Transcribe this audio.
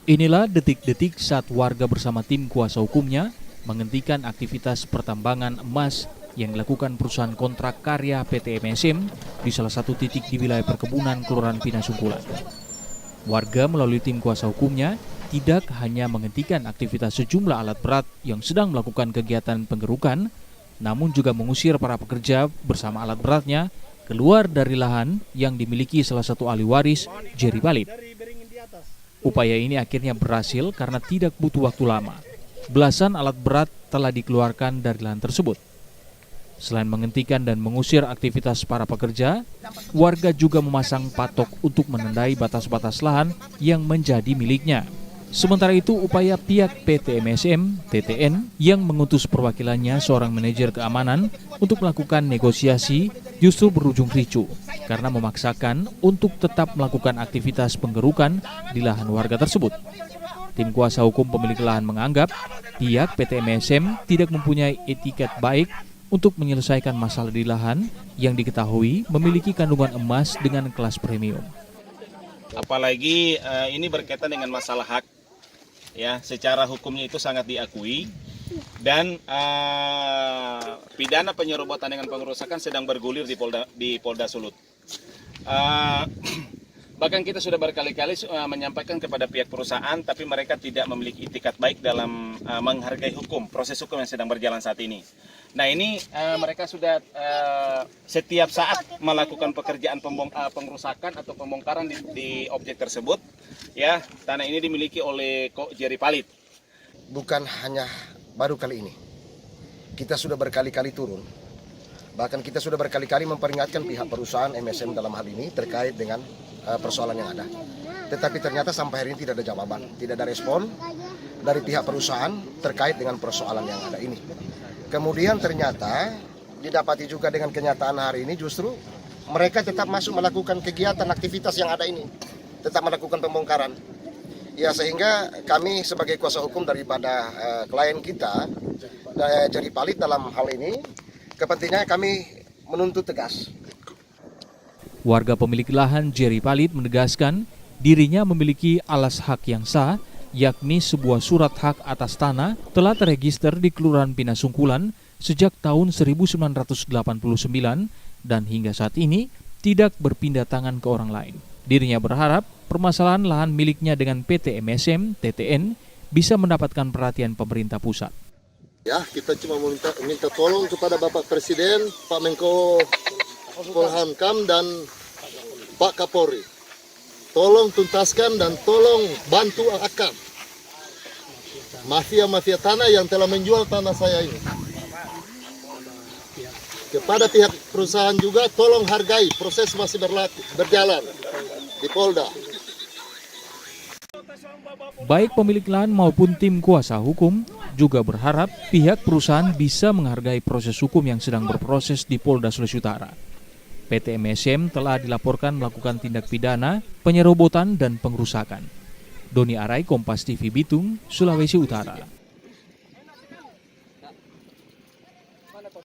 Inilah detik-detik saat warga bersama tim kuasa hukumnya menghentikan aktivitas pertambangan emas yang dilakukan perusahaan kontrak karya PT MSM di salah satu titik di wilayah perkebunan Kelurahan Pinasungkulan. Warga melalui tim kuasa hukumnya tidak hanya menghentikan aktivitas sejumlah alat berat yang sedang melakukan kegiatan penggerukan, namun juga mengusir para pekerja bersama alat beratnya keluar dari lahan yang dimiliki salah satu ahli waris, Jerry Palid. Upaya ini akhirnya berhasil karena tidak butuh waktu lama. Belasan alat berat telah dikeluarkan dari lahan tersebut. Selain menghentikan dan mengusir aktivitas para pekerja, warga juga memasang patok untuk menandai batas-batas lahan yang menjadi miliknya. Sementara itu, upaya pihak PT MSM, TTN, yang mengutus perwakilannya seorang manajer keamanan untuk melakukan negosiasi justru berujung ricuh karena memaksakan untuk tetap melakukan aktivitas penggerukan di lahan warga tersebut. Tim kuasa hukum pemilik lahan menganggap pihak PT MSM tidak mempunyai etiket baik untuk menyelesaikan masalah di lahan yang diketahui memiliki kandungan emas dengan kelas premium. Apalagi ini berkaitan dengan masalah hak, ya, secara hukumnya itu sangat diakui, dan pidana penyerobotan dengan pengerusakan sedang bergulir di Polda Sulut. Bahkan kita sudah berkali-kali menyampaikan kepada pihak perusahaan, tapi mereka tidak memiliki itikat baik dalam menghargai hukum, proses hukum yang sedang berjalan saat ini. Nah, ini mereka sudah setiap saat melakukan pekerjaan pengerusakan atau pembongkaran di objek tersebut. Ya, tanah ini dimiliki oleh Jerry Palid. Bukan hanya baru kali ini, kita sudah berkali-kali turun. Bahkan kita sudah berkali-kali memperingatkan pihak perusahaan MSM dalam hal ini terkait dengan persoalan yang ada. Tetapi ternyata sampai hari ini tidak ada jawaban, tidak ada respon dari pihak perusahaan terkait dengan persoalan yang ada ini. Kemudian ternyata didapati juga dengan kenyataan hari ini justru mereka tetap masuk melakukan kegiatan aktivitas yang ada ini, tetap melakukan pembongkaran. Ya, sehingga kami sebagai kuasa hukum daripada klien kita, Jerry Palid dalam hal ini, kepentingannya kami menuntut tegas. Warga pemilik lahan Jerry Palid menegaskan dirinya memiliki alas hak yang sah, yakni sebuah surat hak atas tanah telah terregister di Kelurahan Pinasungkulan sejak tahun 1989 dan hingga saat ini tidak berpindah tangan ke orang lain. Dirinya berharap permasalahan lahan miliknya dengan PT MSM, TTN bisa mendapatkan perhatian pemerintah pusat. Ya, kita cuma minta tolong kepada Bapak Presiden, Pak Menko Polhukam dan Pak Kapolri. Tolong tuntaskan dan tolong bantu akar mafia-mafia tanah yang telah menjual tanah saya ini. Kepada pihak perusahaan juga tolong hargai, proses masih berjalan di Polda. Baik pemilik lahan maupun tim kuasa hukum juga berharap pihak perusahaan bisa menghargai proses hukum yang sedang berproses di Polda Sulawesi Utara. PT MSM telah dilaporkan melakukan tindak pidana, penyerobotan dan pengerusakan. Doni Arai, Kompas TV Bitung, Sulawesi Utara.